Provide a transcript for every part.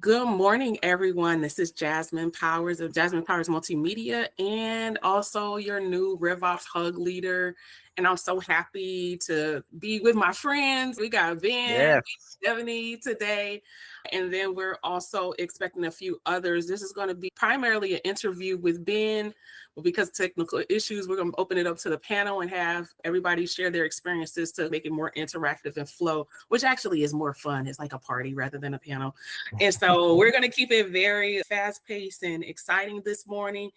Good morning, everyone. This is Jasmine Powers of Jasmine Powers Multimedia and also your new RevOps Hug leader. And I'm so happy to be with my friends. We got Ben, Devaney today, and then we're also expecting a few others. This is going to be primarily an interview with Ben, but because technical issues, we're going to open it up to the panel and have everybody share their experiences to make it more interactive and flow, which actually is more fun. It's like a party rather than a panel. And so we're going to keep it very fast-paced and exciting this morning.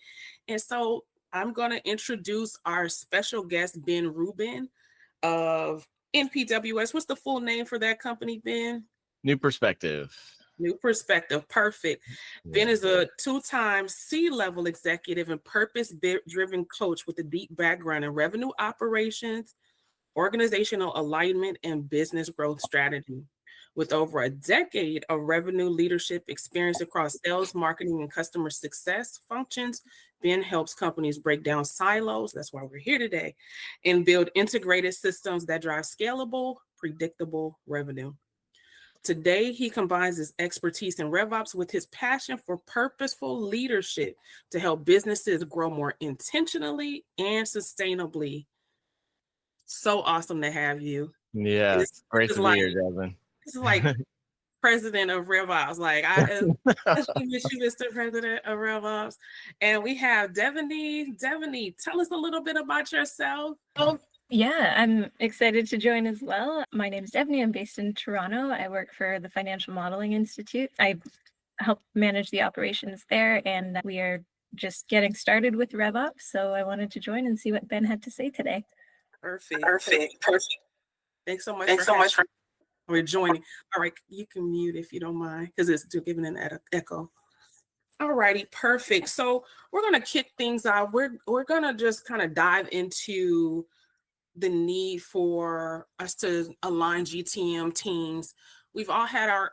And so I'm going to introduce our special guest, Ben Rubin of NPWS. What's the full name for that company, Ben? New Perspective. New Perspective. Perfect. Yeah. Ben is a two-time C-level executive and purpose-driven coach with a deep background in revenue operations, organizational alignment, and business growth strategy. With over a decade of revenue leadership experience across sales, marketing, and customer success functions, Ben helps companies break down silos, that's why we're here today, and build integrated systems that drive scalable, predictable revenue. Today, he combines his expertise in RevOps with his passion for purposeful leadership to help businesses grow more intentionally and sustainably. So awesome to have you. Yeah, it's great to be here, Jasmine. This is like president of RevOps. Like I miss you, Mr. President of RevOps. And we have Devaney. Devaney, tell us a little bit about yourself. Yeah, I'm excited to join as well. My name is Devaney. I'm based in Toronto. I work for the Financial Modeling Institute. I help manage the operations there, and we are just getting started with RevOps. So I wanted to join and see what Ben had to say today. Perfect. Thanks so much for joining. All right, you can mute if you don't mind, because it's giving an echo. All righty, perfect. So we're gonna kick things out. We're gonna just kind of dive into the need for us to align GTM teams. We've all had our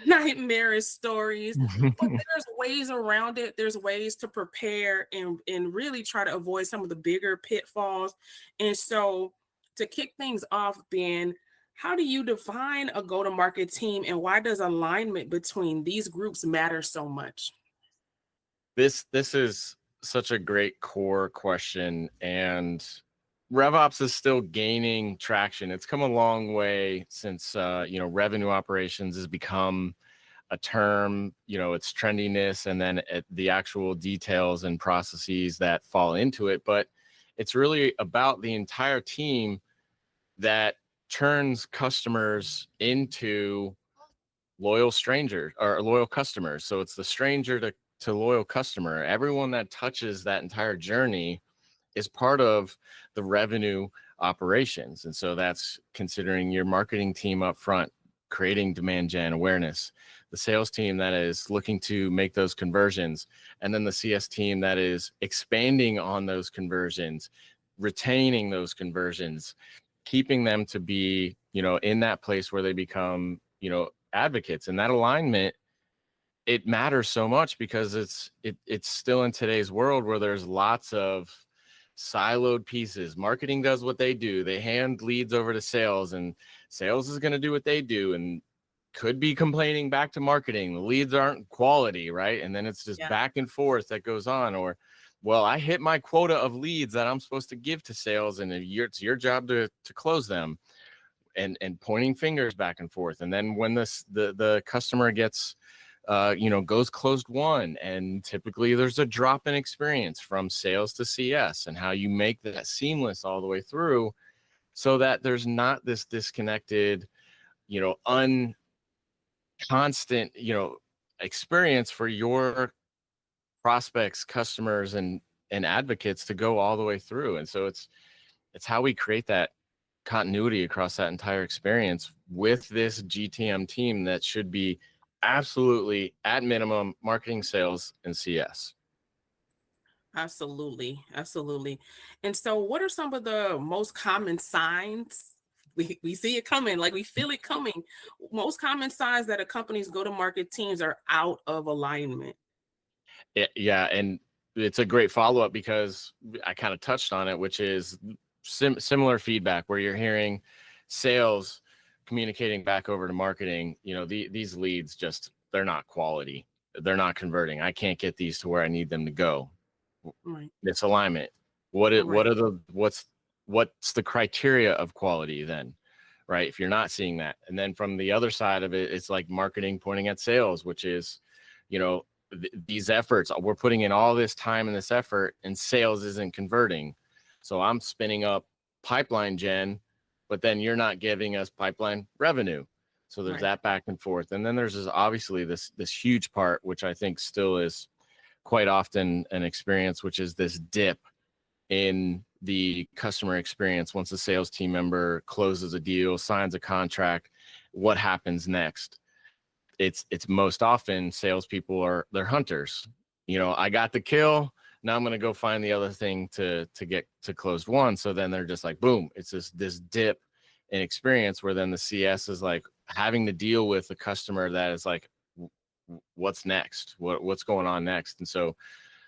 nightmarish stories, but there's ways around it. There's ways to prepare and really try to avoid some of the bigger pitfalls. And so to kick things off, Ben, how do you define a go-to-market team, and why does alignment between these groups matter so much? This is such a great core question, and RevOps is still gaining traction. It's come a long way since revenue operations has become a term, its trendiness, and then the actual details and processes that fall into it. But it's really about the entire team that turns customers into loyal strangers or loyal customers. So it's the stranger to loyal customer. Everyone that touches that entire journey is part of the revenue operations. And so that's considering your marketing team up front, creating demand gen awareness, the sales team that is looking to make those conversions, and then the CS team that is expanding on those conversions, retaining those conversions, keeping them to be, in that place where they become, advocates. And that alignment, it matters so much because it's still in today's world where there's lots of siloed pieces. Marketing does what they do. They hand leads over to sales, and sales is going to do what they do and could be complaining back to marketing. The leads aren't quality, right? And then it's just back and forth that goes on. Or, well, I hit my quota of leads that I'm supposed to give to sales, and it's your job to close them, and pointing fingers back and forth. And then when the customer gets goes closed won, and typically there's a drop in experience from sales to CS, and how you make that seamless all the way through so that there's not this disconnected, constant, experience for your prospects, customers, and advocates to go all the way through. And so it's how we create that continuity across that entire experience with this GTM team that should be absolutely at minimum marketing, sales, and CS. Absolutely. And so what are some of the most common signs? We see it coming, like we feel it coming. Most common signs that a company's go-to-market teams are out of alignment. Yeah, and it's a great follow-up because I kind of touched on it, which is similar feedback where you're hearing sales communicating back over to marketing, these leads just they're not quality. They're not converting. I can't get these to where I need them to go. Right. Misalignment. What's the criteria of quality then? Right? If you're not seeing that. And then from the other side of it, it's like marketing pointing at sales, which is, these efforts, we're putting in all this time and this effort, and sales isn't converting. So I'm spinning up pipeline gen, but then you're not giving us pipeline revenue. So there's that back and forth. And then there's obviously this huge part, which I think still is quite often an experience, which is this dip in the customer experience. Once a sales team member closes a deal, signs a contract, what happens next? It's most often salespeople they're hunters. I got the kill. Now I'm going to go find the other thing to get to closed one. So then they're just like, boom, it's this dip in experience where then the CS is like having to deal with a customer that is like, what's next? What's going on next? And so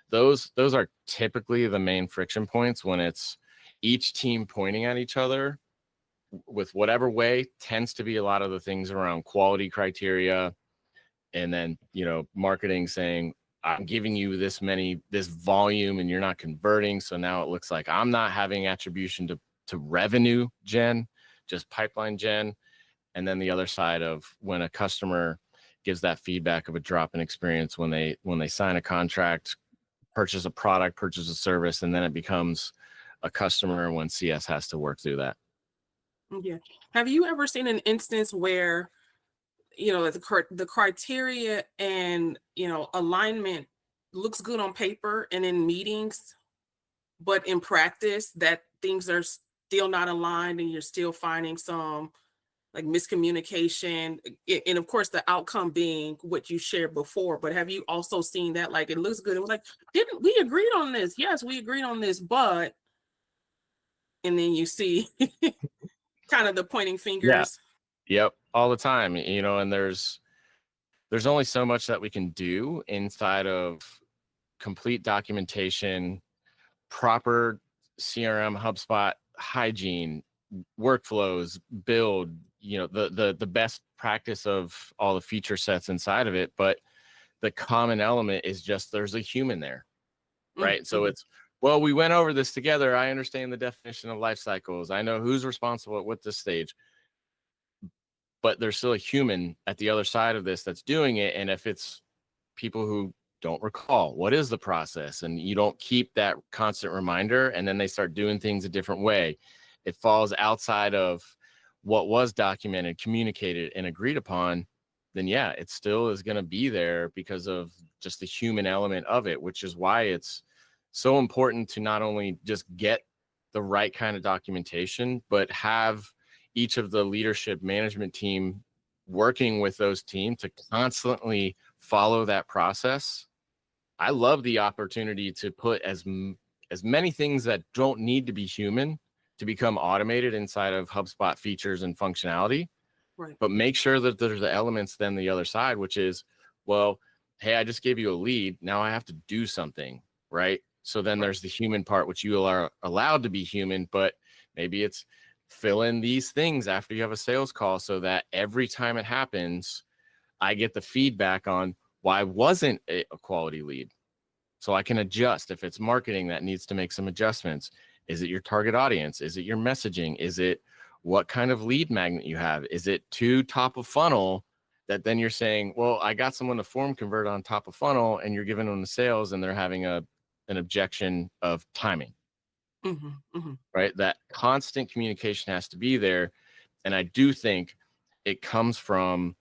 those are typically the main friction points when it's each team pointing at each other with whatever way. Tends to be a lot of the things around quality criteria, and then marketing saying, I'm giving you this volume and you're not converting, so now it looks like I'm not having attribution to revenue gen, just pipeline gen. And then the other side of when a customer gives that feedback of a drop in experience when they sign a contract, purchase a product, purchase a service, and then it becomes a customer when CS has to work through that. Yeah. Have you ever seen an instance where, the criteria and, alignment looks good on paper and in meetings, but in practice that things are still not aligned and you're still finding some like miscommunication, and of course the outcome being what you shared before? But have you also seen that, like, it looks good, it was like, didn't we agreed on this? Yes, we agreed on this, but, and then you see kind of the pointing fingers. Yep, all the time, and there's only so much that we can do inside of complete documentation, proper CRM, HubSpot, hygiene, workflows, build, the best practice of all the feature sets inside of it. But the common element is just there's a human there, right? Mm-hmm. So it's, well, we went over this together. I understand the definition of life cycles. I know who's responsible at what this stage. But there's still a human at the other side of this that's doing it. And if it's people who don't recall what is the process, and you don't keep that constant reminder, and then they start doing things a different way, it falls outside of what was documented, communicated, and agreed upon, then yeah, it still is going to be there because of just the human element of it, which is why it's so important to not only just get the right kind of documentation, but have each of the leadership management team working with those teams to constantly follow that process. I love the opportunity to put as many things that don't need to be human to become automated inside of HubSpot features and functionality. Right. But make sure that there's the elements then the other side, which is, well, hey, I just gave you a lead. Now I have to do something, right? So then there's the human part, which you are allowed to be human, but maybe it's fill in these things after you have a sales call so that every time it happens, I get the feedback on why wasn't it a quality lead. So I can adjust. If it's marketing that needs to make some adjustments, is it your target audience? Is it your messaging? Is it what kind of lead magnet you have? Is it too top of funnel that then you're saying, well, I got someone to form convert on top of funnel, and you're giving them the sales and they're having an objection of timing. Mm-hmm, mm-hmm. Right? That constant communication has to be there. And I do think it comes from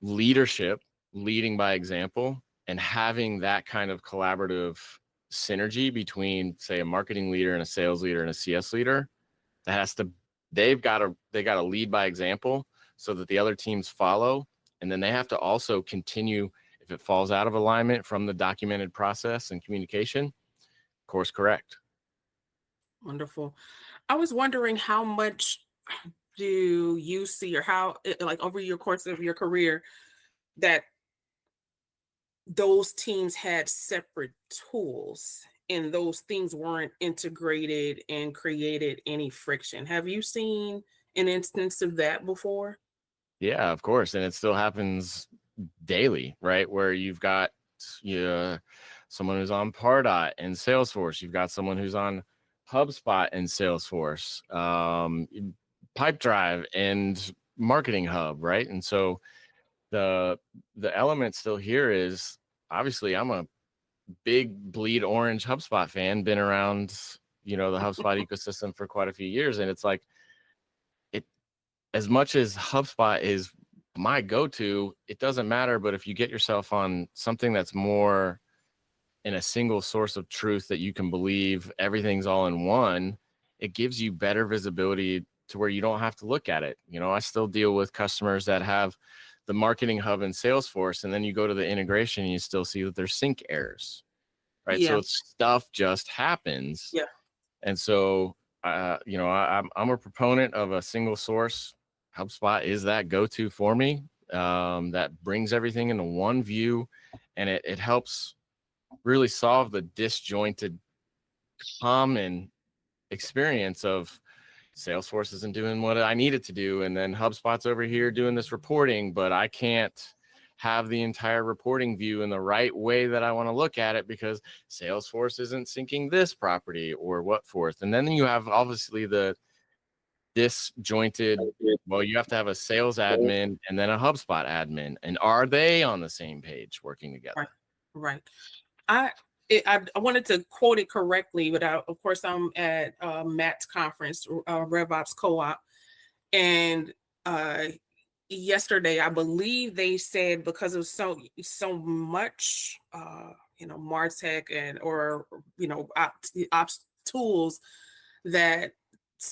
leadership, leading by example, and having that kind of collaborative synergy between, say, a marketing leader and a sales leader and a CS leader. That has to, they got to lead by example so that the other teams follow. And then they have to also continue, if it falls out of alignment from the documented process and communication, course correct. Wonderful. I was wondering, how much do you see, or how, like, over your course of your career, that those teams had separate tools and those things weren't integrated and created any friction? Have you seen an instance of that before? Yeah, of course. And it still happens daily, right? Where you've got someone who's on Pardot and Salesforce. You've got someone who's on HubSpot and Salesforce, Pipedrive and Marketing Hub, right? And so the element still here is, obviously I'm a big bleed orange HubSpot fan, been around, the HubSpot ecosystem for quite a few years. And it's like, as much as HubSpot is my go-to, it doesn't matter. But if you get yourself on something that's more in a single source of truth that you can believe, everything's all in one, it gives you better visibility to where you don't have to look at it. I still deal with customers that have the Marketing Hub and Salesforce, and then you go to the integration and you still see that there's sync errors, right? Yeah. So stuff just happens. Yeah. And so, I'm a proponent of a single source. HubSpot is that go-to for me, that brings everything into one view, and it helps really solve the disjointed common experience of Salesforce isn't doing what I need it to do, and then HubSpot's over here doing this reporting, but I can't have the entire reporting view in the right way that I want to look at it because Salesforce isn't syncing this property or what forth. And then you have obviously the disjointed, well, you have to have a sales admin and then a HubSpot admin, and are they on the same page working together? Right. I wanted to quote it correctly, but of course I'm at Matt's conference, RevOps Co-op, and yesterday I believe they said because of so much MarTech and ops tools that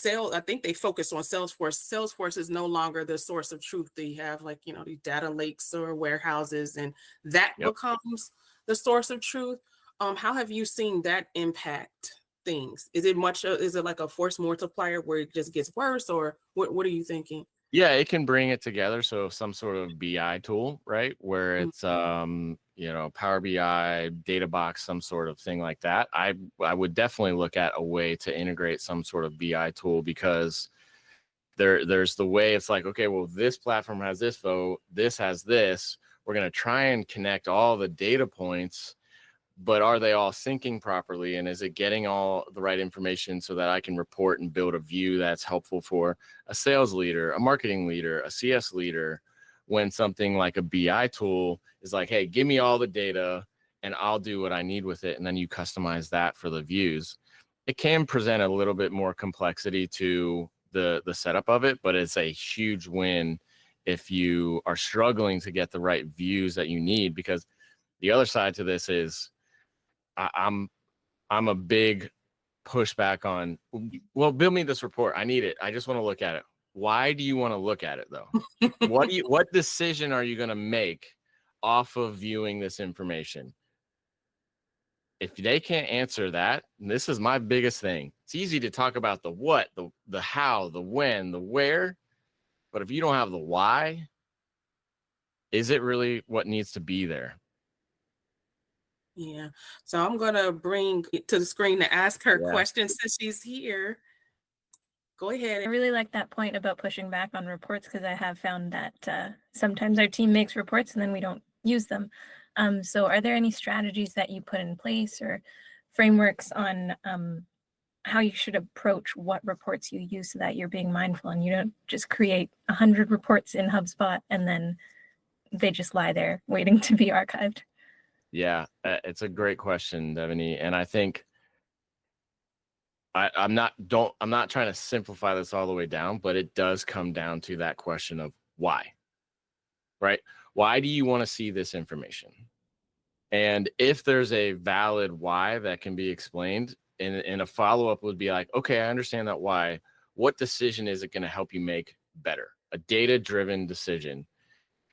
I think they focus on Salesforce. Salesforce is no longer the source of truth. They have these data lakes or warehouses, and that becomes the source of truth. How have you seen that impact things? Is it like a force multiplier where it just gets worse, or what are you thinking? Yeah, it can bring it together. So some sort of BI tool, right? Where it's Power BI, data box, some sort of thing like that. I would definitely look at a way to integrate some sort of BI tool, because there's the way it's like, okay, well, this platform has this this has this. We're going to try and connect all the data points, but are they all syncing properly? And is it getting all the right information so that I can report and build a view that's helpful for a sales leader, a marketing leader, a CS leader, when something like a BI tool is like, hey, give me all the data and I'll do what I need with it. And then you customize that for the views. It can present a little bit more complexity to the setup of it, but it's a huge win if you are struggling to get the right views that you need. Because the other side to this is, I'm a big pushback on, well, build me this report. I need it. I just want to look at it. Why do you want to look at it though? What decision are you going to make off of viewing this information? If they can't answer that, and this is my biggest thing. It's easy to talk about the what, the how, the when, the where, but if you don't have the why, is it really what needs to be there? Yeah. So I'm going to bring it to the screen to ask her questions since she's here. Go ahead. I really like that point about pushing back on reports, because I have found that sometimes our team makes reports and then we don't use them. So are there any strategies that you put in place or frameworks on how you should approach what reports you use so that you're being mindful and you don't just create 100 reports in HubSpot and then they just lie there waiting to be archived? Yeah, it's a great question, Devaney. And I think I'm not trying to simplify this all the way down, but it does come down to that question of why, right? Why do you want to see this information? And if there's a valid why that can be explained, and a follow-up would be like, okay, I understand that why. What decision is it going to help you make better? A data-driven decision.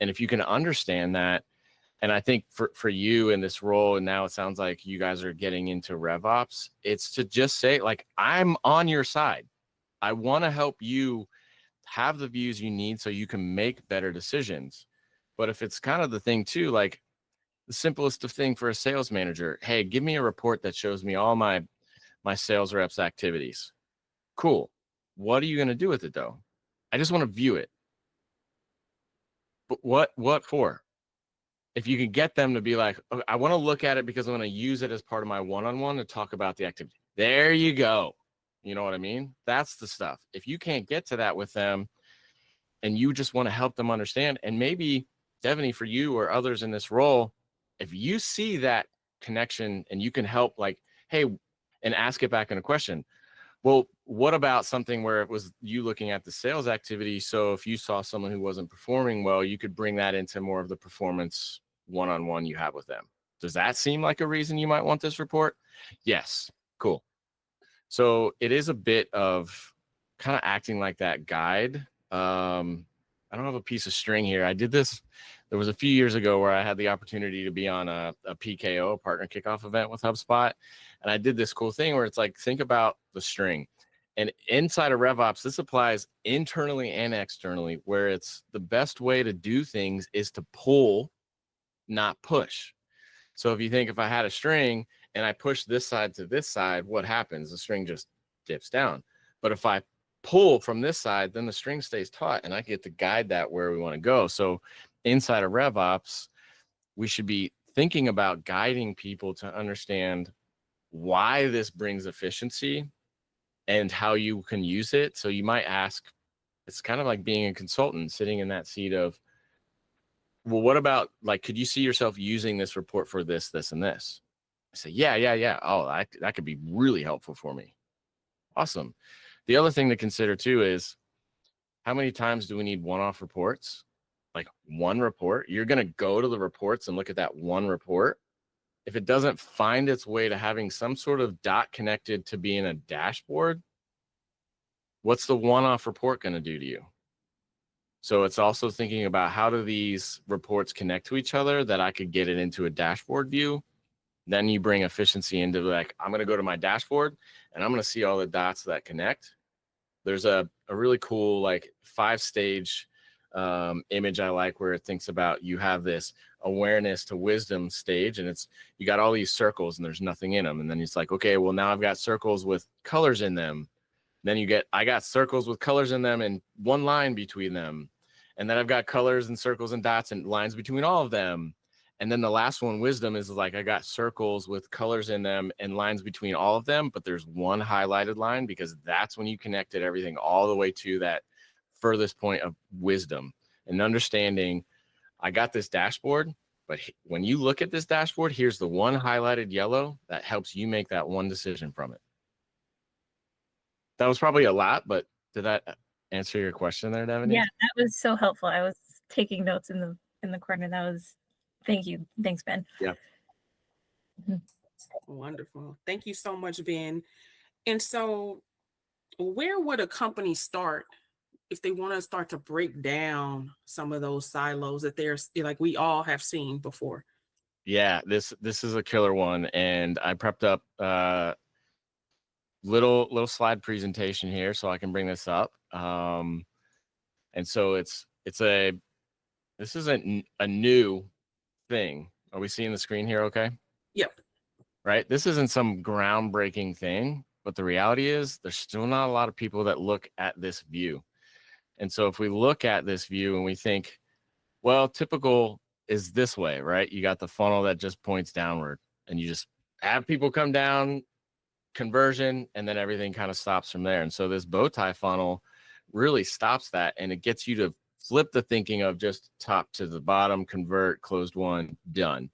And if you can understand that, and I think for you in this role, and now it sounds like you guys are getting into RevOps, it's to just say, like, I'm on your side. I want to help you have the views you need so you can make better decisions. But if it's kind of the thing too, like the simplest of thing for a sales manager, hey, give me a report that shows me all my sales reps' activities. Cool. What are you going to do with it though? I just want to view it. But what for? if you can get them to be like, okay, I want to look at it because I'm going to use it as part of my one-on-one to talk about the activity. There you go. You know what I mean? That's the stuff. If you can't get to that with them and you just want to help them understand, and maybe Devaney, for you or others in this role, if you see that connection and you can help, like, hey, and ask it back in a question. Well, what about something where it was you looking at the sales activity? So if you saw someone who wasn't performing well, you could bring that into more of the performance one-on-one you have with them. Does that seem like a reason you might want this report? Yes. Cool. So it is a bit of kind of acting like that guide. I don't have a piece of string here. I did this. There was a few years ago where I had the opportunity to be on a PKO, a partner kickoff event with HubSpot. And I did this cool thing where it's like, think about the string. And inside of RevOps, this applies internally and externally, where it's the best way to do things is to pull, not push. So if you think, if I had a string and I push this side to this side, what happens? The string just dips down. But if I pull from this side, then the string stays taut and I get to guide that where we want to go. So inside of RevOps, we should be thinking about guiding people to understand why this brings efficiency and how you can use it. So you might ask, it's kind of like being a consultant sitting in that seat of, well, what about, like, could you see yourself using this report for this, this, and this? I say, yeah. Oh, that could be really helpful for me. Awesome. The other thing to consider too is, how many times do we need one-off reports? Like one report, you're going to go to the reports and look at that one report. If it doesn't find its way to having some sort of dot connected to being a dashboard, what's the one-off report going to do to you? So it's also thinking about, how do these reports connect to each other that I could get it into a dashboard view? Then you bring efficiency into, like, I'm going to go to my dashboard and I'm going to see all the dots that connect. There's a really cool, like, 5-stage image I like, where it thinks about, you have this awareness to wisdom stage, and it's, you got all these circles and there's nothing in them. And then it's like, okay, well, now I've got circles with colors in them. Then you get, I got circles with colors in them and one line between them. And then I've got colors and circles and dots and lines between all of them. And then the last one, wisdom, is like, I got circles with colors in them and lines between all of them, but there's one highlighted line, because that's when you connected everything all the way to that furthest point of wisdom and understanding. I got this dashboard, but when you look at this dashboard, here's the one highlighted yellow that helps you make that one decision from it. That was probably a lot, but did that answer your question there, Devaney? Yeah, that was so helpful. I was taking notes in the corner. That was, thank you. Thanks, Ben. Yeah. Wonderful. Thank you so much, Ben. And so, where would a company start if they want to start to break down some of those silos that there's, like, we all have seen before? Yeah, this is a killer one, and I prepped up little slide presentation here so I can bring this up. And so this isn't a new thing. Are we seeing the screen here? Okay. Yep. Right. This isn't some groundbreaking thing, but the reality is there's still not a lot of people that look at this view. And so if we look at this view and we think, well, typical is this way, right? You got the funnel that just points downward, and you just have people come down, conversion, and then everything kind of stops from there. And so this Bowtie funnel really stops that, and it gets you to flip the thinking of just top to the bottom, convert, closed one, done.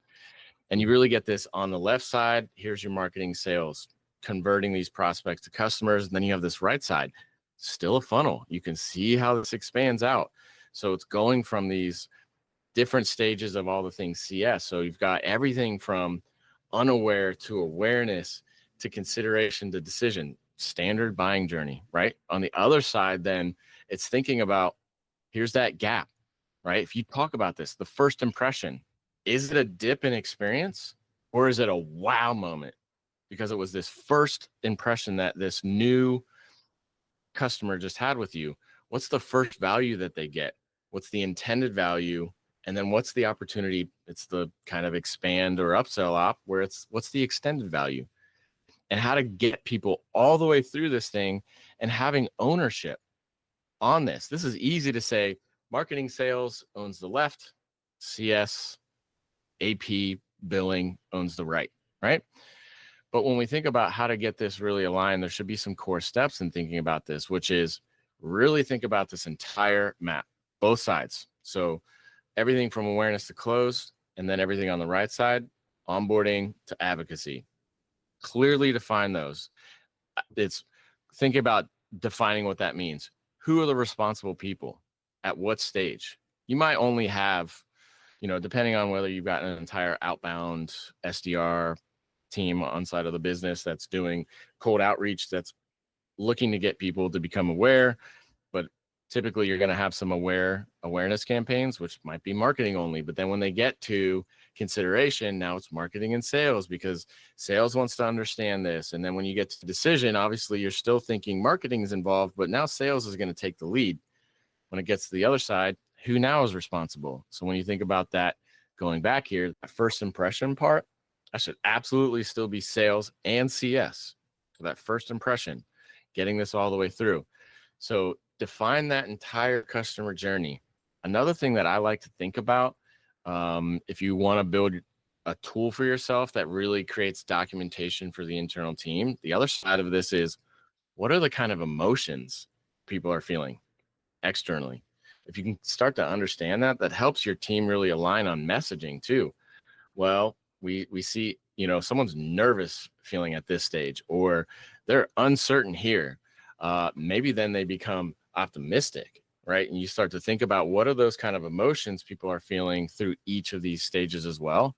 And you really get this on the left side. Here's your marketing, sales, converting these prospects to customers. And then you have this right side, still a funnel. You can see how this expands out. So it's going from these different stages of all the things CS. So you've got everything from unaware to awareness to consideration to decision, standard buying journey, right? On the other side, then it's thinking about, here's that gap, right? If you talk about this, the first impression, is it a dip in experience or is it a wow moment? Because it was this first impression that this new customer just had with you. What's the first value that they get? What's the intended value? And then what's the opportunity? It's the kind of expand or upsell op where it's, what's the extended value? And how to get people all the way through this thing and having ownership on this. This is easy to say. Marketing, sales owns the left, CS AP billing owns the right? But when we think about how to get this really aligned, there should be some core steps in thinking about this, which is really think about this entire map, both sides. So everything from awareness to close, and then everything on the right side, onboarding to advocacy. Clearly define those. It's think about defining what that means. Who are the responsible people at what stage? You might only have, depending on whether you've got an entire outbound SDR team on side of the business that's doing cold outreach, that's looking to get people to become aware, but typically you're going to have some awareness campaigns, which might be marketing only. But then when they get to consideration, now it's marketing and sales, because sales wants to understand this. And then when you get to decision, obviously you're still thinking marketing is involved, but now sales is going to take the lead. When it gets to the other side, who now is responsible? So when you think about that, going back here, that first impression part, that should absolutely still be sales and CS. So that first impression, getting this all the way through. So define that entire customer journey. Another thing that I like to think about, if you want to build a tool for yourself that really creates documentation for the internal team, the other side of this is, what are the kind of emotions people are feeling externally? If you can start to understand that, that helps your team really align on messaging too. Well, we see, someone's nervous feeling at this stage, or they're uncertain here. Maybe then they become optimistic, right? And you start to think about what are those kind of emotions people are feeling through each of these stages as well.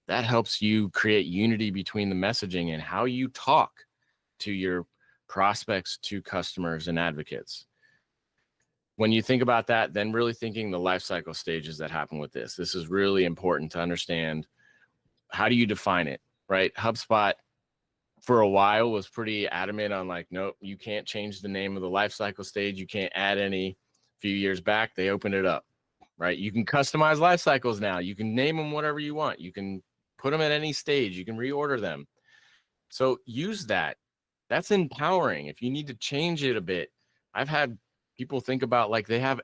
That helps you create unity between the messaging and how you talk to your prospects, to customers and advocates. When you think about that, then really thinking the life cycle stages that happen with this. This is really important to understand. How do you define it, right? HubSpot for a while was pretty adamant on like, nope, you can't change the name of the life cycle stage. You can't add any. A few years back, they opened it up, right? You can customize life cycles now. You can name them whatever you want. You can put them at any stage. You can reorder them. So use that. That's empowering. If you need to change it a bit, I've had people think about like they have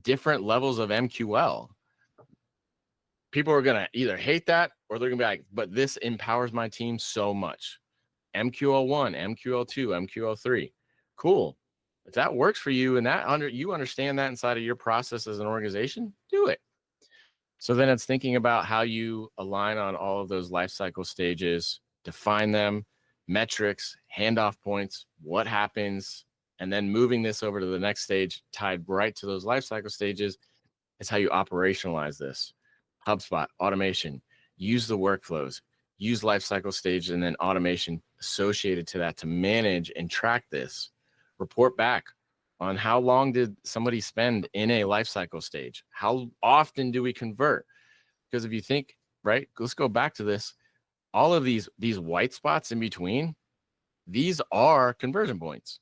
different levels of MQL. People are going to either hate that or they're going to be like, but this empowers my team so much. MQL1, MQL2, MQL3. Cool. If that works for you and you understand that inside of your process as an organization, do it. So then it's thinking about how you align on all of those life cycle stages, define them, metrics, handoff points, what happens, and then moving this over to the next stage tied right to those life cycle stages is how you operationalize this. HubSpot, automation, use the workflows, use life cycle stages, and then automation associated to that to manage and track this. Report back on how long did somebody spend in a life cycle stage? How often do we convert? Because if you think, right, let's go back to this. All of these white spots in between, these are conversion points.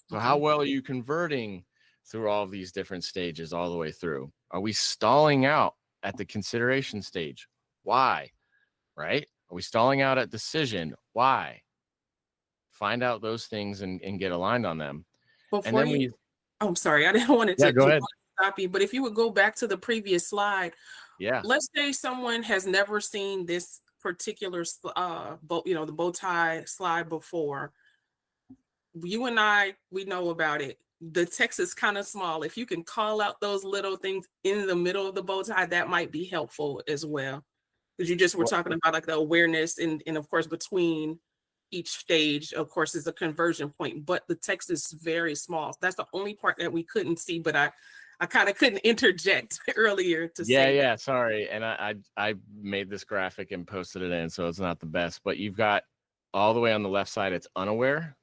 So how well are you converting through all of these different stages all the way through? Are we stalling out at the consideration stage? Why? Right? Are we stalling out at decision? Why? Find out those things and get aligned on them. Before and then I'm sorry, I didn't want to go ahead. Stop you, but if you would go back to the previous slide, let's say someone has never seen this particular, the bow tie slide before. You and I, we know about it. The text is kind of small. If you can call out those little things in the middle of the bow tie, that might be helpful as well. Because you just were talking about like the awareness and of course between each stage, of course, is a conversion point, but the text is very small. That's the only part that we couldn't see, but I kind of couldn't interject earlier to say. Yeah, sorry. And I made this graphic and posted it in, so it's not the best, but you've got all the way on the left side, it's unaware.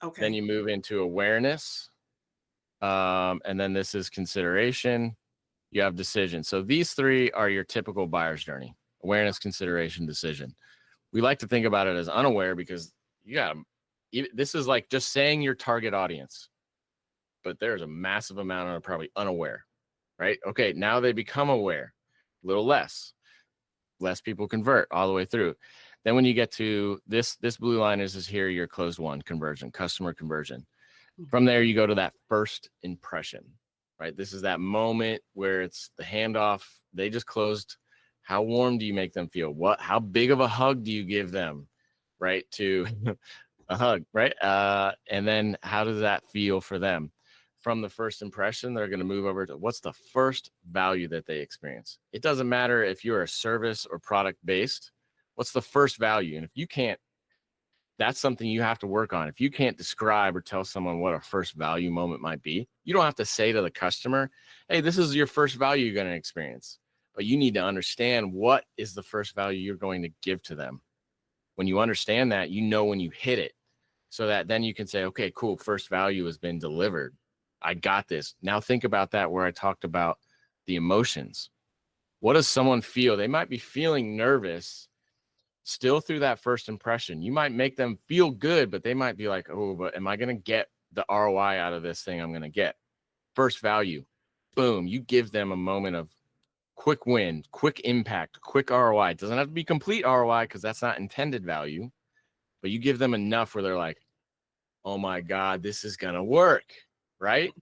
Okay. Then you move into awareness. And then this is consideration. You have decision. So these three are your typical buyer's journey: awareness, consideration, decision. We like to think about it as unaware because this is like just saying your target audience, but there's a massive amount of probably unaware, right? Okay, now they become aware, a little less people convert all the way through. Then when you get to this blue line is here, your closed won conversion, customer conversion. From there, you go to that first impression, right? This is that moment where it's the handoff. They just closed How warm do you make them feel? How big of a hug do you give them, right? To a hug, right? And then how does that feel for them? From the first impression, they're going to move over to what's the first value that they experience. It doesn't matter if you're a service or product based. What's the first value? And if you can't, that's something you have to work on. If you can't describe or tell someone what a first value moment might be, you don't have to say to the customer, hey, this is your first value you're going to experience. But you need to understand what is the first value you're going to give to them. When you understand that, you know when you hit it, so that then you can say, okay, cool, first value has been delivered. I got this. Now think about that where I talked about the emotions. What does someone feel? They might be feeling nervous still through that first impression. You might make them feel good, but they might be like, oh, but am I going to get the ROI out of this thing I'm going to get? First value, boom, you give them a moment of quick win, quick impact, quick ROI. It doesn't have to be complete ROI because that's not intended value, but you give them enough where they're like, oh my God, this is going to work, right?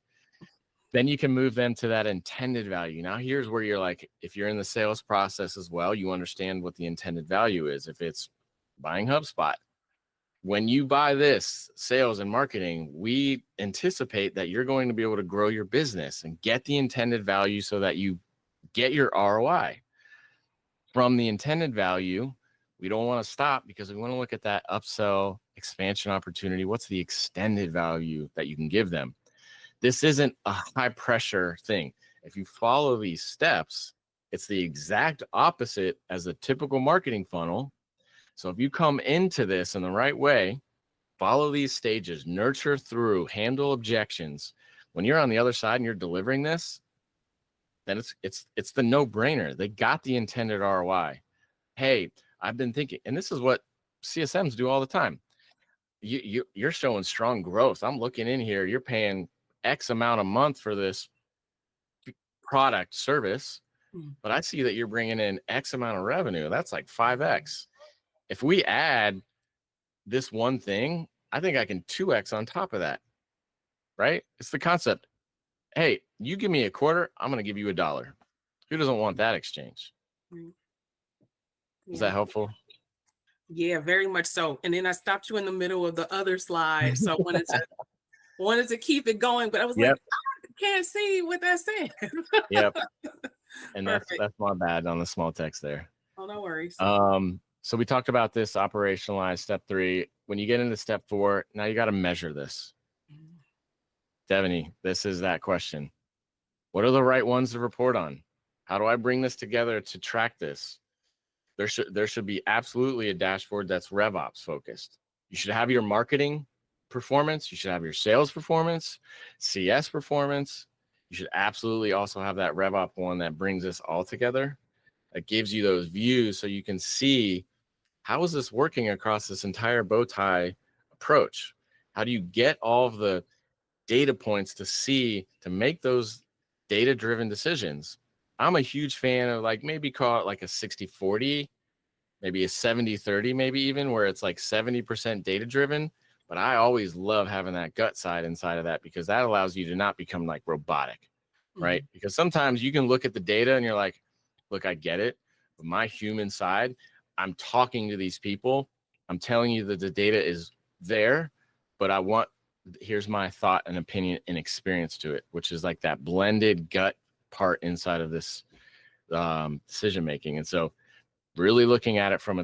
Then you can move them to that intended value. Now, here's where you're like, if you're in the sales process as well, you understand what the intended value is. If it's buying HubSpot, when you buy this, sales and marketing, we anticipate that you're going to be able to grow your business and get the intended value so that you get your ROI. From the intended value, we don't want to stop because we want to look at that upsell expansion opportunity. What's the extended value that you can give them? This isn't a high pressure thing. If you follow these steps, it's the exact opposite as a typical marketing funnel. So if you come into this in the right way, follow these stages, nurture through, handle objections. When you're on the other side and you're delivering this, then it's the no-brainer. They got the intended ROI. Hey, I've been thinking, and this is what CSMs do all the time. You're showing strong growth. I'm looking in here. You're paying X amount a month for this product service, but I see that you're bringing in X amount of revenue. That's like 5X. If we add this one thing, I think I can 2X on top of that, right? It's the concept. Hey, you give me a quarter, I'm going to give you $1. Who doesn't want that exchange? Is that helpful? Yeah, very much so. And then I stopped you in the middle of the other slide. So I wanted to keep it going, but I was like, I can't see what that said. Yep. And that's my bad on the small text there. Oh, no worries. So we talked about this operationalize step 3. When you get into step 4, now you got to measure this. Devaney, this is that question. What are the right ones to report on? How do I bring this together to track this? There should be absolutely a dashboard that's RevOps focused. You should have your marketing performance. You should have your sales performance, CS performance. You should absolutely also have that RevOps one that brings this all together. That gives you those views so you can see, how is this working across this entire Bowtie approach? How do you get all of the data points to make those data-driven decisions? I'm a huge fan of maybe call it like a 60-40, maybe a 70-30, maybe even where it's like 70% data-driven. But I always love having that gut side inside of that because that allows you to not become like robotic, right? Because sometimes you can look at the data and you're like, look, I get it. But my human side, I'm talking to these people. I'm telling you that the data is there, but here's my thought and opinion and experience to it, which is like that blended gut part inside of this decision making. And so really looking at it from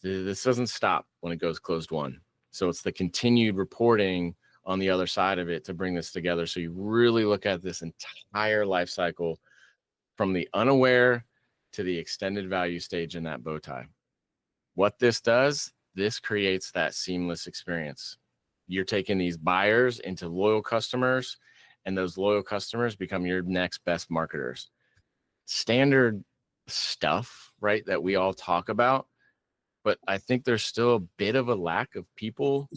this doesn't stop when it goes closed won. So it's the continued reporting on the other side of it to bring this together. So you really look at this entire life cycle from the unaware to the extended value stage in that bow tie. What this does, this creates that seamless experience. You're taking these buyers into loyal customers, and those loyal customers become your next best marketers. Standard stuff, right, that we all talk about, but I think there's still a bit of a lack of people,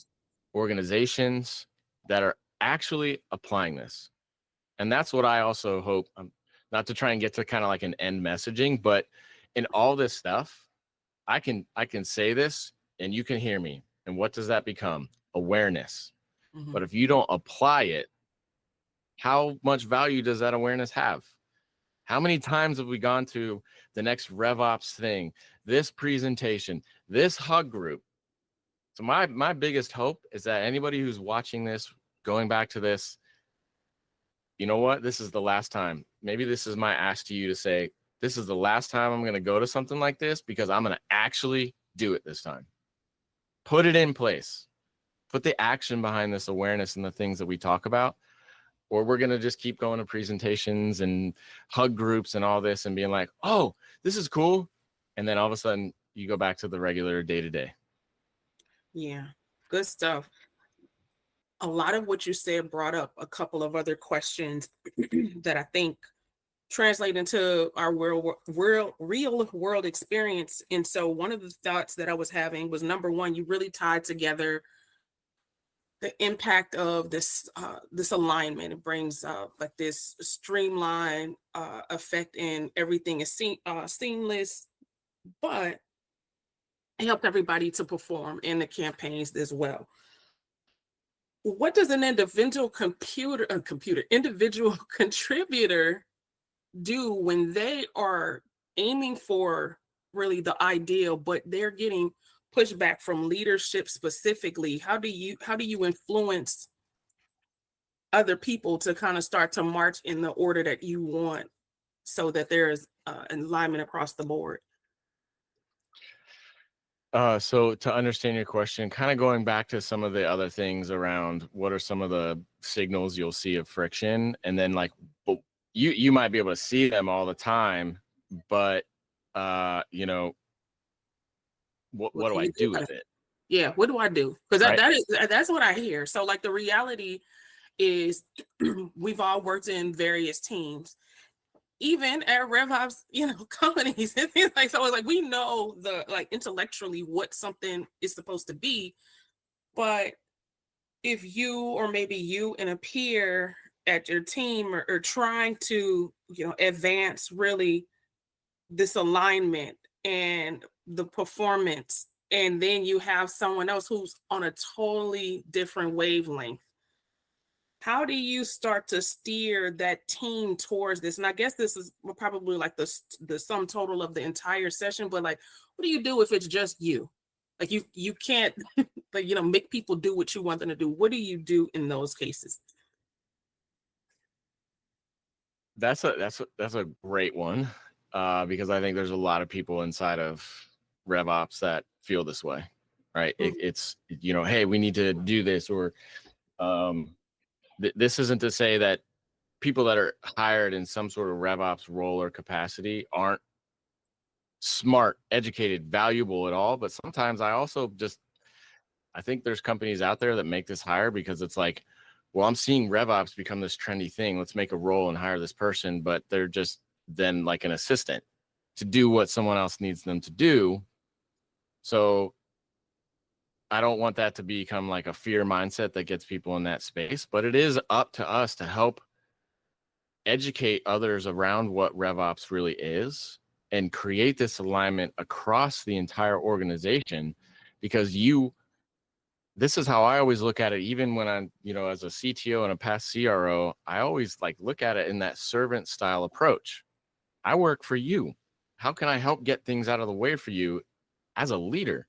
organizations that are actually applying this. And that's what I also hope, not to try and get to kind of like an end messaging, but in all this stuff, I can say this and you can hear me. And what does that become? Awareness. But if you don't apply it, how much value does that awareness have? How many times have we gone to the next RevOps thing, this presentation, this hug group? So my biggest hope is that anybody who's watching this, going back to this, you know what? This is the last time. Maybe this is my ask to you to say, this is the last time I'm going to go to something like this, because I'm going to actually do it this time. Put it in place. Put the action behind this awareness and the things that we talk about, or we're going to just keep going to presentations and hug groups and all this and being like, oh, this is cool. And then all of a sudden you go back to the regular day-to-day. Yeah, good stuff. A lot of what you said brought up a couple of other questions that I think translate into our real world experience. And so one of the thoughts that I was having was, number one, you really tied together the impact of this alignment. It brings like this streamline effect, and everything is seamless, but it helped everybody to perform in the campaigns as well. What does an individual individual contributor do when they are aiming for really the ideal, but they're getting pushback from leadership specifically? How do you influence other people to kind of start to march in the order that you want, so that there's an alignment across the board? So to understand your question, kind of going back to some of the other things around what are some of the signals you'll see of friction, and then like, you might be able to see them all the time, but you know, what do I do with it? Yeah, what do I do? Because that's what I hear. So like the reality is we've all worked in various teams, even at RevOps, companies and things like, so it's like we know intellectually what something is supposed to be, but if you, or maybe you and a peer at your team are trying to advance really this alignment and the performance, and then you have someone else who's on a totally different wavelength, how do you start to steer that team towards this? And I guess this is probably like the sum total of the entire session, but like, what do you do if it's just you? Like you can't make people do what you want them to do. What do you do in those cases? That's a great one, because I think there's a lot of people inside of RevOps that feel this way, right? Mm-hmm. It's hey, we need to do this, or this isn't to say that people that are hired in some sort of RevOps role or capacity aren't smart, educated, valuable at all. But sometimes I think there's companies out there that make this hire because it's like, well, I'm seeing RevOps become this trendy thing. Let's make a role and hire this person. But they're just then like an assistant to do what someone else needs them to do. So I don't want that to become like a fear mindset that gets people in that space, but it is up to us to help educate others around what RevOps really is and create this alignment across the entire organization. Because this is how I always look at it. Even when I'm, as a CTO and a past CRO, I always look at it in that servant style approach. I work for you. How can I help get things out of the way for you as a leader?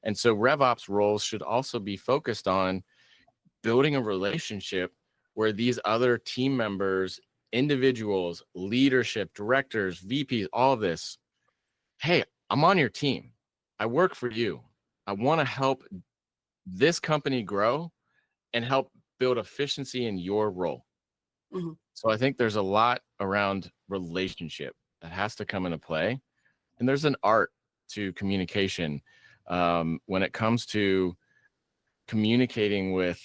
And so RevOps roles should also be focused on building a relationship where these other team members, individuals, leadership, directors, VPs, all of this, hey, I'm on your team. I work for you. I want to help this company grow and help build efficiency in your role. Mm-hmm. So I think there's a lot around relationship that has to come into play. And there's an art to communication. When it comes to communicating with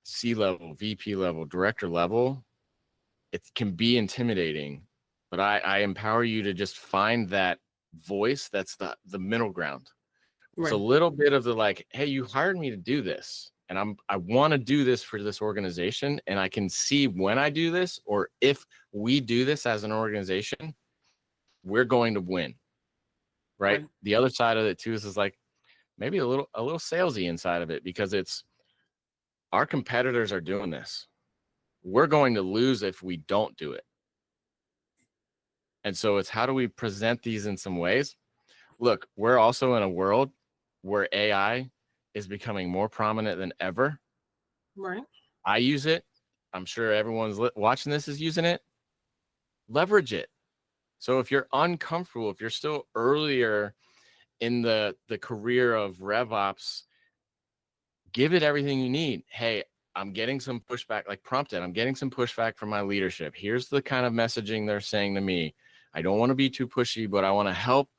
C-level, VP level, director level, it can be intimidating, but I empower you to just find that voice that's the middle ground. Right. It's a little bit of the hey, you hired me to do this, and I want to do this for this organization, and I can see when I do this, or if we do this as an organization, we're going to win. Right? The other side of it too is maybe a little salesy inside of it, because it's our competitors are doing this. We're going to lose if we don't do it. And so it's how do we present these in some ways? Look, we're also in a world where AI is becoming more prominent than ever. Right. I use it. I'm sure everyone's watching this is using it. Leverage it. So if you're uncomfortable, if you're still earlier in the career of RevOps, give it everything you need. Hey, I'm getting some pushback, like prompt it. I'm getting some pushback from my leadership. Here's the kind of messaging they're saying to me. I don't want to be too pushy, but I want to help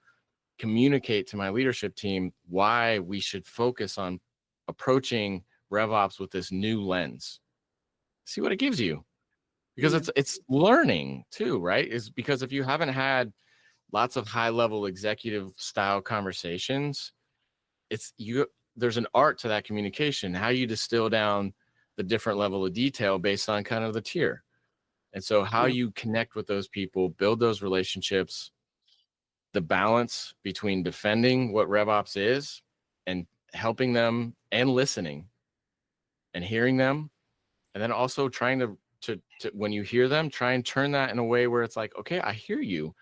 communicate to my leadership team why we should focus on approaching RevOps with this new lens. See what it gives you, because it's learning too, right? Is because if you haven't had lots of high level executive style conversations, there's an art to that communication, how you distill down the different level of detail based on kind of the tier. And so how you connect with those people, build those relationships, the balance between defending what RevOps is and helping them and listening and hearing them. And then also trying to when you hear them, try and turn that in a way where it's like, okay, I hear you.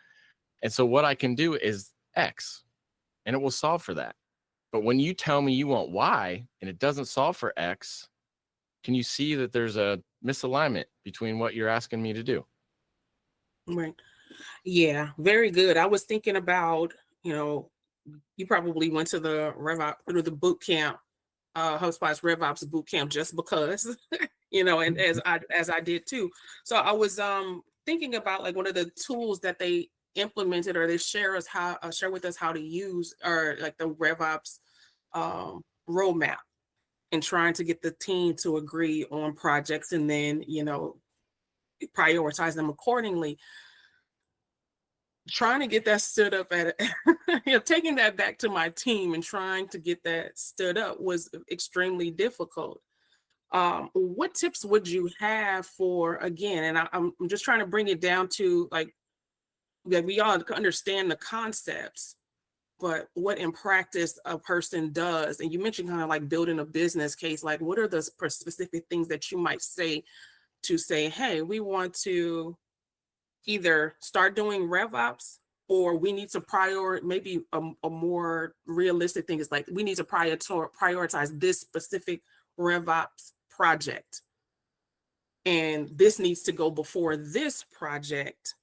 And so what I can do is X, and it will solve for that. But when you tell me you want Y and it doesn't solve for X, can you see that there's a misalignment between what you're asking me to do? Right. Yeah, very good. I was thinking about, you probably went to the RevOps through the boot camp, HubSpot's RevOps boot camp just because, and as I did too. So I was thinking about like one of the tools that they implemented or they share with us how to use, or like the RevOps roadmap, and trying to get the team to agree on projects and then prioritize them accordingly. Trying to get that stood up taking that back to my team and trying to get that stood up was extremely difficult. What tips would you have for, again, and I'm just trying to bring it down to like that we all understand the concepts, but what in practice a person does. And you mentioned kind of like building a business case, like what are the specific things that you might say to say, hey, we want to either start doing RevOps, or we need to maybe a more realistic thing is like, we need to prioritize this specific RevOps project. And this needs to go before this project.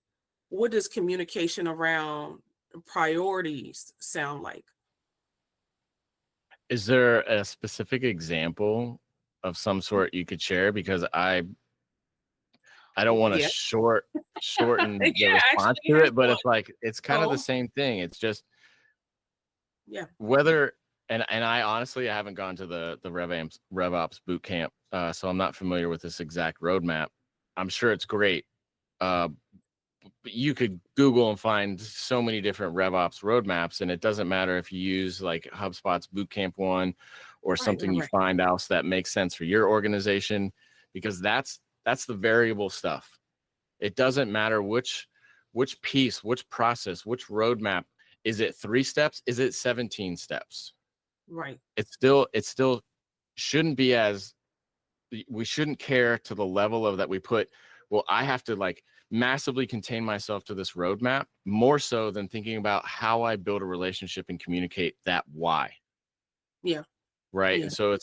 What does communication around priorities sound like? Is there a specific example of some sort you could share? Because I don't want to shorten the response to it, but it's like, it's kind of the same thing. It's just whether, and I honestly, I haven't gone to the RevOps boot camp, so I'm not familiar with this exact roadmap. I'm sure it's great. But you could Google and find so many different RevOps roadmaps, and it doesn't matter if you use like HubSpot's bootcamp one or something you find else that makes sense for your organization, because that's the variable stuff. It doesn't matter which piece, which process, which roadmap. Is it 3 steps? Is it 17 steps? Right. It still shouldn't be we shouldn't care to the level of that we put, well, I have to like massively contain myself to this roadmap, more so than thinking about how I build a relationship and communicate that why. Yeah. Right. Yeah. And so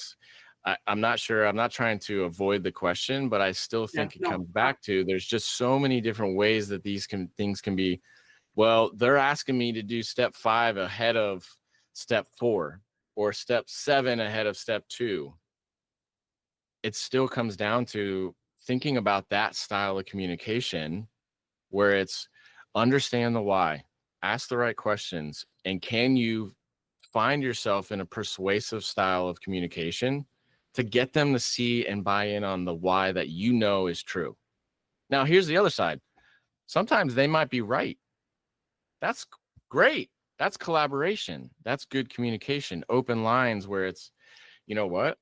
I'm not sure, I'm not trying to avoid the question, but I still think it comes back to, there's just so many different ways that things can be, well, they're asking me to do step 5 ahead of step 4 or step 7 ahead of step 2. It still comes down to thinking about that style of communication where it's understand the why, ask the right questions, and can you find yourself in a persuasive style of communication to get them to see and buy in on the why that you know is true. Now, here's the other side. Sometimes they might be right. That's great. That's collaboration. That's good communication. Open lines where it's, you know what?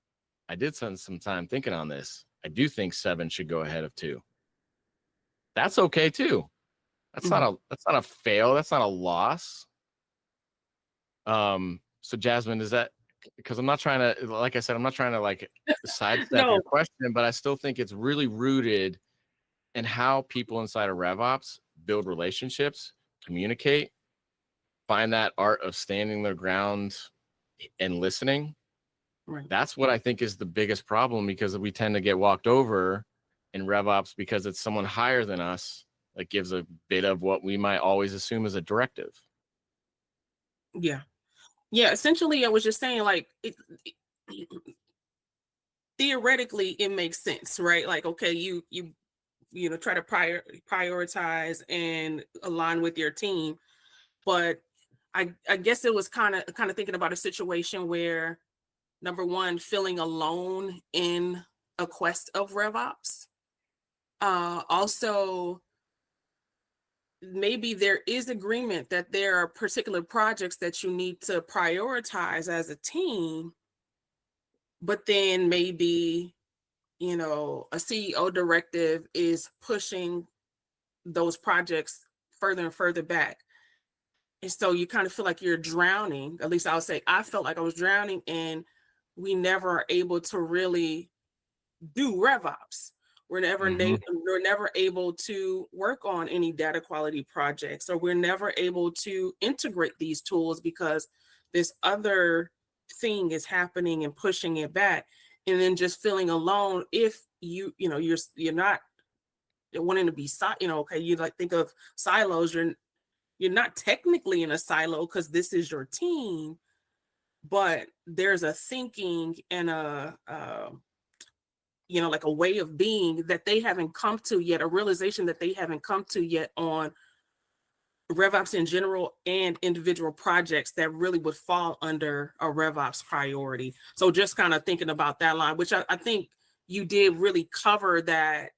I did spend some time thinking on this. I do think 7 should go ahead of 2. That's okay too. That's not a fail. That's not a loss. So Jasmine, is that, because I'm not trying to, like I said, I'm not trying to like sidestep your question, but I still think it's really rooted in how people inside of RevOps build relationships, communicate, find that art of standing their ground and listening. Right. That's what I think is the biggest problem, because we tend to get walked over in RevOps because it's someone higher than us that gives a bit of what we might always assume is a directive. Yeah. Yeah. Essentially, I was just saying, like, theoretically, it makes sense, right? Like, okay, you try to prioritize and align with your team, but I guess it was kind of thinking about a situation where, number one, feeling alone in a quest of RevOps. Also, maybe there is agreement that there are particular projects that you need to prioritize as a team, but then maybe, a CEO directive is pushing those projects further and further back. And so you kind of feel like you're drowning. At least I'll say I felt like I was drowning, and we never are able to really do RevOps. We're never able to work on any data quality projects, or we're never able to integrate these tools because this other thing is happening and pushing it back. And then just feeling alone if you're not wanting to be okay, you like think of silos. You're not technically in a silo because this is your team, but there's a thinking and like a way of being that they haven't come to yet, a realization that they haven't come to yet on RevOps in general and individual projects that really would fall under a RevOps priority. So just kind of thinking about that line, which I think you did really cover that,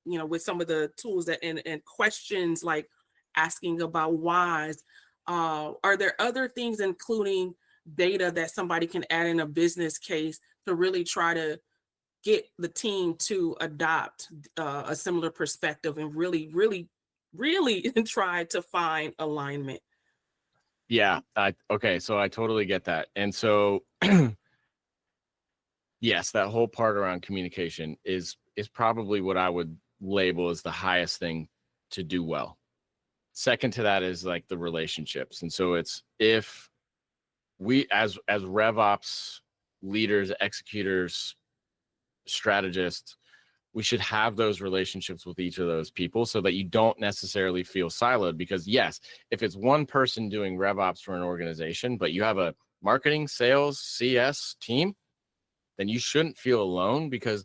with some of the tools that and questions like asking about whys. Are there other things, including data, that somebody can add in a business case to really try to get the team to adopt a similar perspective and really, really, really try to find alignment? Yeah. Okay. So I totally get that. And so, yes, that whole part around communication is probably what I would label as the highest thing to do well. Second to that is like the relationships. And so it's, if we as RevOps leaders, executors, strategists, we should have those relationships with each of those people so that you don't necessarily feel siloed. Because yes, if it's one person doing RevOps for an organization, but you have a marketing, sales, CS team, then you shouldn't feel alone, because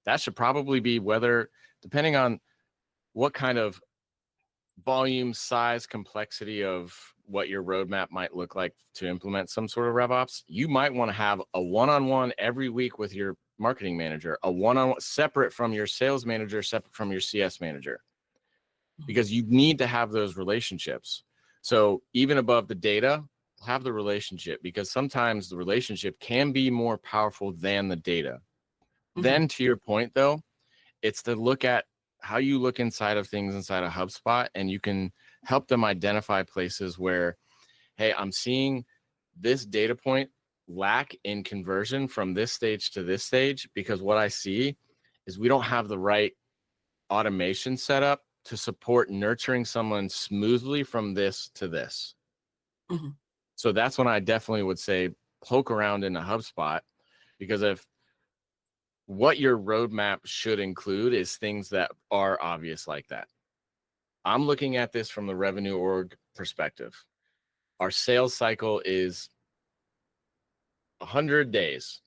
that should probably be, whether, depending on what kind of volume, size, complexity of what your roadmap might look like to implement some sort of RevOps, you might want to have a one-on-one every week with your marketing manager, a one-on-one separate from your sales manager, separate from your CS manager, because you need to have those relationships. So even above the data, have the relationship, because sometimes the relationship can be more powerful than the data. Mm-hmm. Then to your point though, it's to look at how you look inside of things inside of HubSpot, and you can help them identify places where, hey, I'm seeing this data point lack in conversion from this stage to this stage, because what I see is we don't have the right automation set up to support nurturing someone smoothly from this to this. Mm-hmm. So that's when I definitely would say poke around in a HubSpot, because if what your roadmap should include is things that are obvious like that. I'm looking at this from the revenue org perspective. Our sales cycle is 100 days,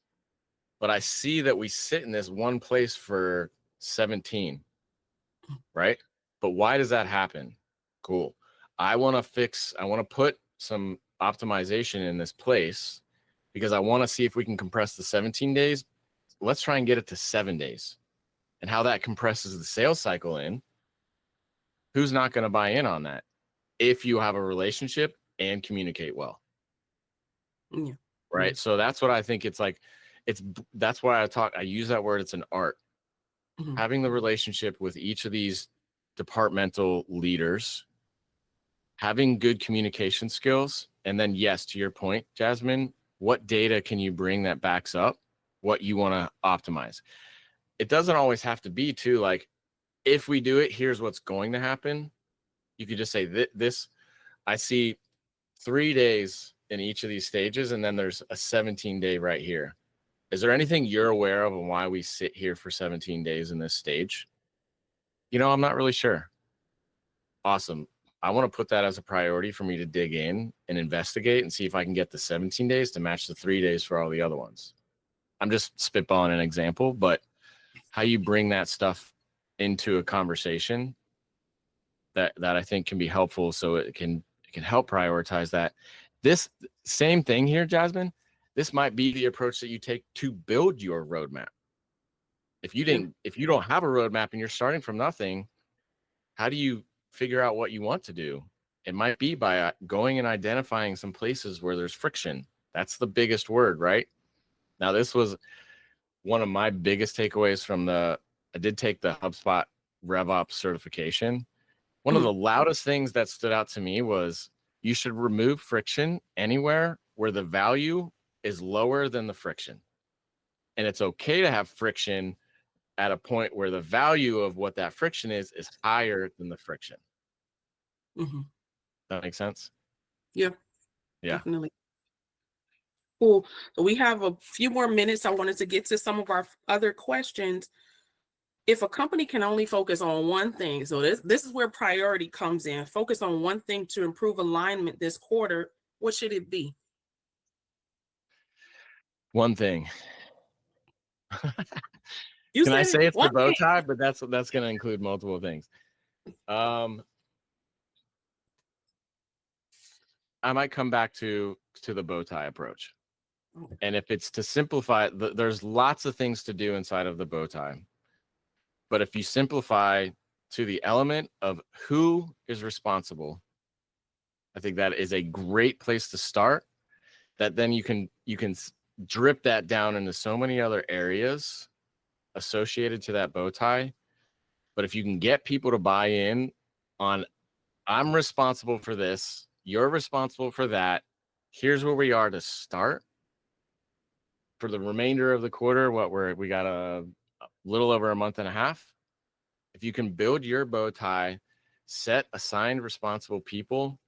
but I see that we sit in this one place for 17, right? But why does that happen? Cool. I want to put some optimization in this place, because I want to see if we can compress the 17 days. Let's try and get it to 7 days. And how that compresses the sales cycle in, who's not going to buy in on that if you have a relationship and communicate well? Yeah. Right. Yeah. So that's what I think it's like. That's why I use that word. It's an art. Mm-hmm. Having the relationship with each of these departmental leaders, having good communication skills. And then, yes, to your point, Jasmine, what data can you bring that backs up what you want to optimize? It doesn't always have to be like if we do it, here's what's going to happen. You could just say this, I see 3 days in each of these stages, and then there's a 17-day right here. Is there anything you're aware of and why we sit here for 17 days in this stage? I'm not really sure. Awesome. I want to put that as a priority for me to dig in and investigate and see if I can get the 17 days to match the 3 days for all the other ones. I'm just spitballing an example, but how you bring that stuff into a conversation that I think can be helpful, so it can help prioritize that. This same thing here, Jasmine, this might be the approach that you take to build your roadmap. If you don't have a roadmap and you're starting from nothing, how do you figure out what you want to do? It might be by going and identifying some places where there's friction. That's the biggest word, right? Now, this was one of my biggest takeaways from I did take the HubSpot RevOps certification. One of the loudest things that stood out to me was you should remove friction anywhere where the value is lower than the friction. And it's okay to have friction at a point where the value of what that friction is higher than the friction. Mm-hmm. That makes sense? Yeah. Yeah. Definitely. Cool. So we have a few more minutes. I wanted to get to some of our other questions. If a company can only focus on one thing, so this is where priority comes in, focus on one thing to improve alignment this quarter, what should it be? One thing. You Can I said say it's the one bow thing. tie? But that's going to include multiple things. I might come back to the bow tie approach. And if it's to simplify, there's lots of things to do inside of the bow tie. But if you simplify to the element of who is responsible, I think that is a great place to start. That then you can drip that down into so many other areas associated to that bow tie. But if you can get people to buy in on, I'm responsible for this, you're responsible for that, here's where we are to start. For the remainder of the quarter, we got a little over a month and a half. If you can build your bow tie, set assigned responsible people,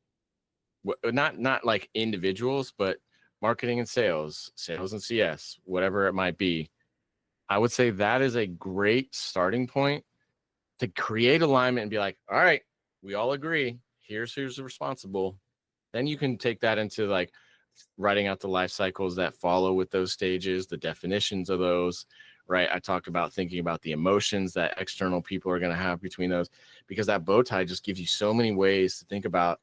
not like individuals, but marketing and sales and CS, whatever it might be, I would say that is a great starting point to create alignment and be like, all right, we all agree, here's who's responsible. Then you can take that into like writing out the life cycles that follow with those stages, the definitions of those, right? I talked about thinking about the emotions that external people are going to have between those, because that bow tie just gives you so many ways to think about.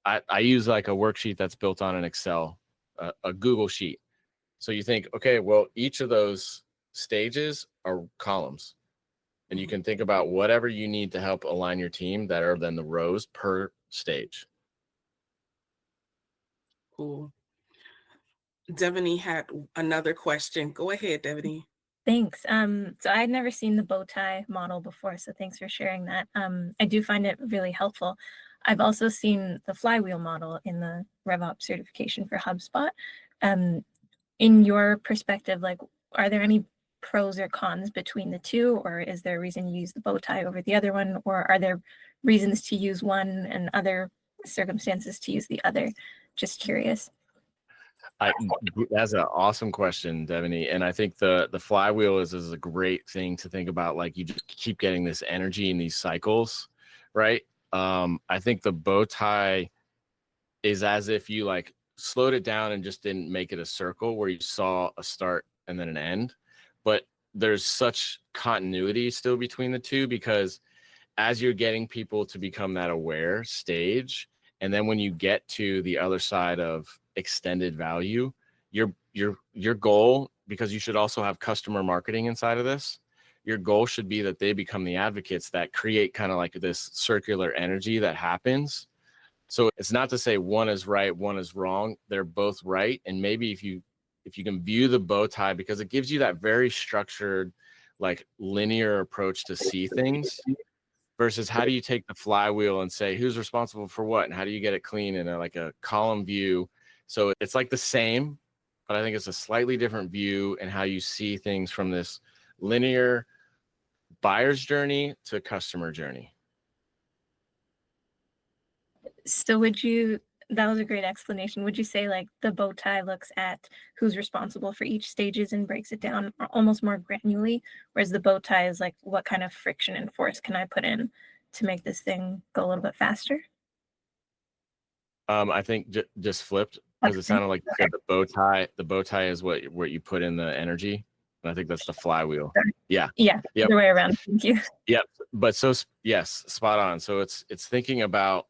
I use like a worksheet that's built on an Excel, a Google sheet. So you think, okay, well, each of those stages are columns. And you can think about whatever you need to help align your team that are then the rows per stage. Cool. Devaney had another question. Go ahead, Devaney. Thanks. So I'd never seen the bow tie model before, so thanks for sharing that. I do find it really helpful. I've also seen the Flywheel model in the RevOps certification for HubSpot. In your perspective, like, are there any pros or cons between the two, or is there a reason you use the bow tie over the other one, or are there reasons to use one and other circumstances to use the other? Just curious. That's an awesome question, Devaney. And I think the flywheel is a great thing to think about. Like, you just keep getting this energy in these cycles, right? I think the bow tie is as if you like slowed it down and just didn't make it a circle where you saw a start and then an end. But there's such continuity still between the two, because as you're getting people to become that aware stage, and then when you get to the other side of extended value, your goal, because you should also have customer marketing inside of this, your goal should be that they become the advocates that create kind of like this circular energy that happens. So it's not to say one is right, one is wrong. They're both right. And maybe if you can view the bow tie, because it gives you that very structured, like linear approach to see things, versus how do you take the flywheel and say who's responsible for what, and how do you get it clean in a column view. So it's like the same, but I think it's a slightly different view and how you see things from this linear buyer's journey to customer journey. So that was a great explanation. Would you say like the bow tie looks at who's responsible for each stages and breaks it down almost more granularly, whereas the bow tie is like, what kind of friction and force can I put in to make this thing go a little bit faster? I think just flipped, because it sounded like you said the bow tie. The bow tie is what you put in the energy, and I think that's the flywheel. Yeah. Yeah. Yep. The way around. Thank you. Yep. But yes, spot on. So it's thinking about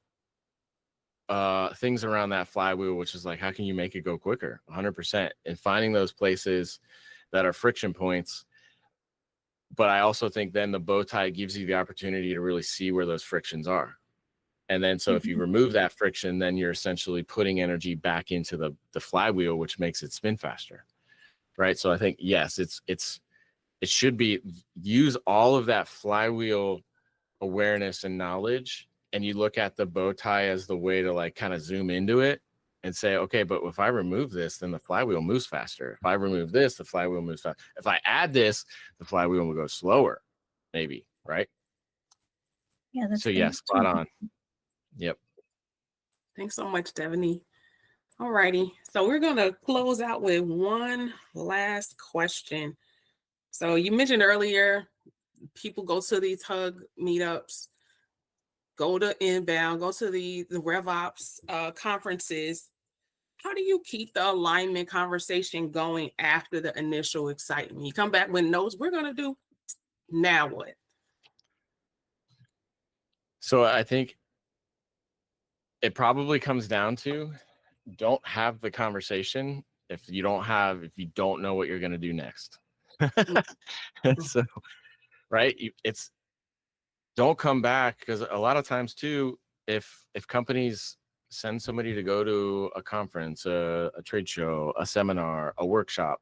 things around that flywheel, which is like, how can you make it go quicker? 100%, and finding those places that are friction points. But I also think then the bow tie gives you the opportunity to really see where those frictions are. And then, so if you remove that friction, then you're essentially putting energy back into the flywheel, which makes it spin faster. Right. So I think, yes, it should be, use all of that flywheel awareness and knowledge. And you look at the bow tie as the way to like kind of zoom into it and say, okay, but if I remove this, then the flywheel moves faster. If I remove this, the flywheel moves faster. If I add this, the flywheel will go slower, maybe. Right. Yeah. So yes, spot on. Yep. Thanks so much, Devaney. All righty. So we're going to close out with one last question. So you mentioned earlier, people go to these hug meetups, go to Inbound, go to the RevOps conferences. How do you keep the alignment conversation going after the initial excitement? You come back with notes, we're going to do, now what? So I think it probably comes down to, don't have the conversation if you don't know what you're going to do next. So, right. It's don't come back, because a lot of times too, if companies send somebody to go to a conference, a trade show, a seminar, a workshop,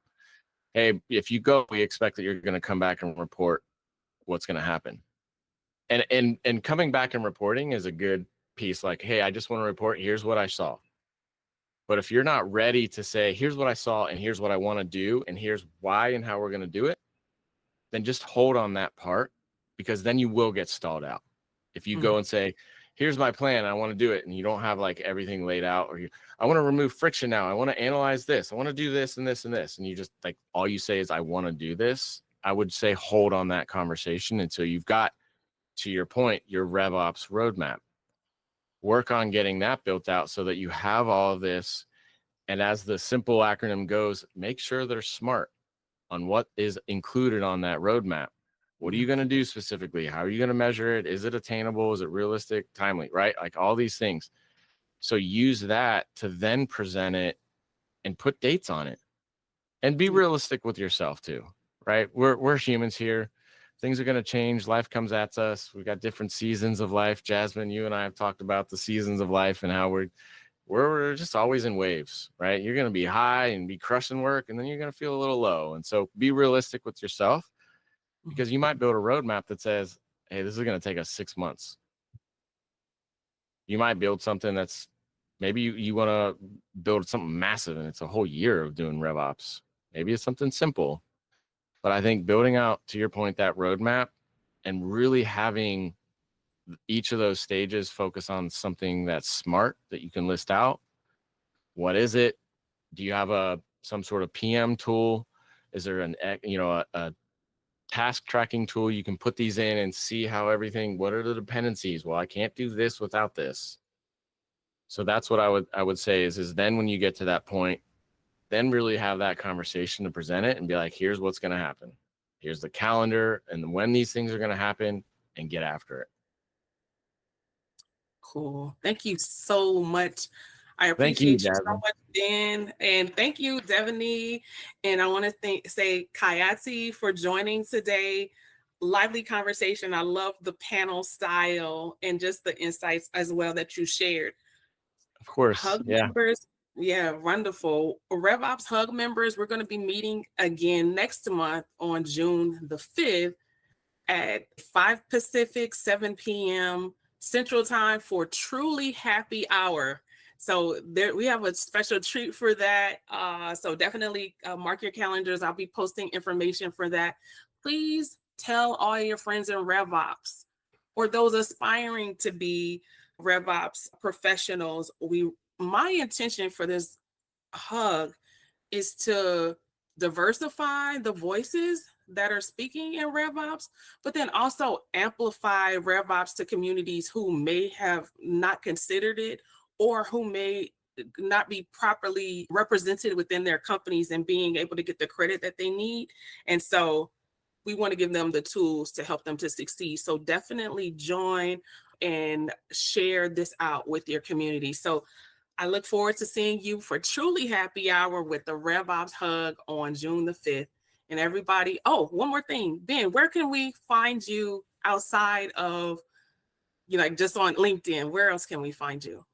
hey, if you go, we expect that you're going to come back and report what's going to happen. And coming back and reporting is a good piece. Like, hey, I just want to report, here's what I saw. But if you're not ready to say, here's what I saw and here's what I want to do and here's why and how we're going to do it, then just hold on that part, because then you will get stalled out. If you go and say, here's my plan, I want to do it, and you don't have like everything laid out, or I want to remove friction now, I want to analyze this, I want to do this and this and this, and you just like, all you say is, I want to do this, I would say hold on that conversation until you've got, to your point, your RevOps roadmap. Work on getting that built out so that you have all of this. And as the simple acronym goes, make sure they're smart on what is included on that roadmap. What are you going to do specifically? How are you going to measure it? Is it attainable? Is it realistic? Timely, right? Like all these things. So use that to then present it and put dates on it, and be realistic with yourself too, right? We're humans here. Things are going to change. Life comes at us. We've got different seasons of life. Jasmine, you and I have talked about the seasons of life and how we're just always in waves, right? You're going to be high and be crushing work, and then you're going to feel a little low. And so be realistic with yourself, because you might build a roadmap that says, hey, this is going to take us 6 months. You might build something that's, maybe you want to build something massive and it's a whole year of doing RevOps. Maybe it's something simple. But I think building out, to your point, that roadmap and really having each of those stages focus on something that's smart that you can list out. What is it? Do you have some sort of PM tool? Is there a task tracking tool you can put these in and see how everything, what are the dependencies? Well, I can't do this without this. So that's what I would say is then when you get to that point, then really have that conversation to present it and be like, here's what's going to happen. Here's the calendar and when these things are going to happen, and get after it. Cool. Thank you so much. I appreciate you so much, Ben. And thank you, Devaney. And I want to say Kayati for joining today. Lively conversation. I love the panel style and just the insights as well that you shared. Of course. Hug members. Yeah, wonderful. RevOps Hug members, we're going to be meeting again next month on June the 5th at 5 Pacific, 7 p.m. Central Time for Truly Happy Hour. So there we have a special treat for that. So definitely mark your calendars. I'll be posting information for that. Please Tell all your friends in RevOps or those aspiring to be RevOps professionals. My intention for this hug is to diversify the voices that are speaking in RevOps, but then also amplify RevOps to communities who may have not considered it or who may not be properly represented within their companies and being able to get the credit that they need. And so we want to give them the tools to help them to succeed. So definitely join and share this out with your community. So I look forward to seeing you for Truly Happy Hour with the RevOps Hug on June the 5th. And everybody, oh, one more thing. Ben, where can we find you outside of, like just on LinkedIn? Where else can we find you?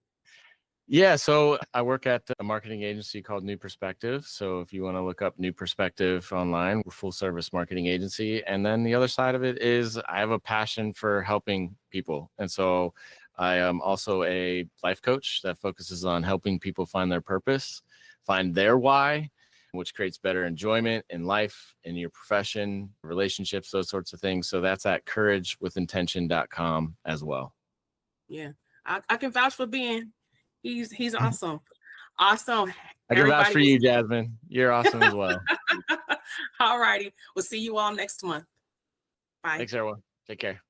Yeah, so I work at a marketing agency called New Perspective. So if you want to look up New Perspective online, we're a full service marketing agency. And then the other side of it is I have a passion for helping people. And so I am also a life coach that focuses on helping people find their purpose, find their why, which creates better enjoyment in life, in your profession, relationships, those sorts of things. So that's at couragewithintention.com as well. Yeah, I can vouch for Ben. He's awesome. Awesome. I can vouch for you, Jasmine. You're awesome as well. All righty. We'll see you all next month. Bye. Thanks, everyone. Take care.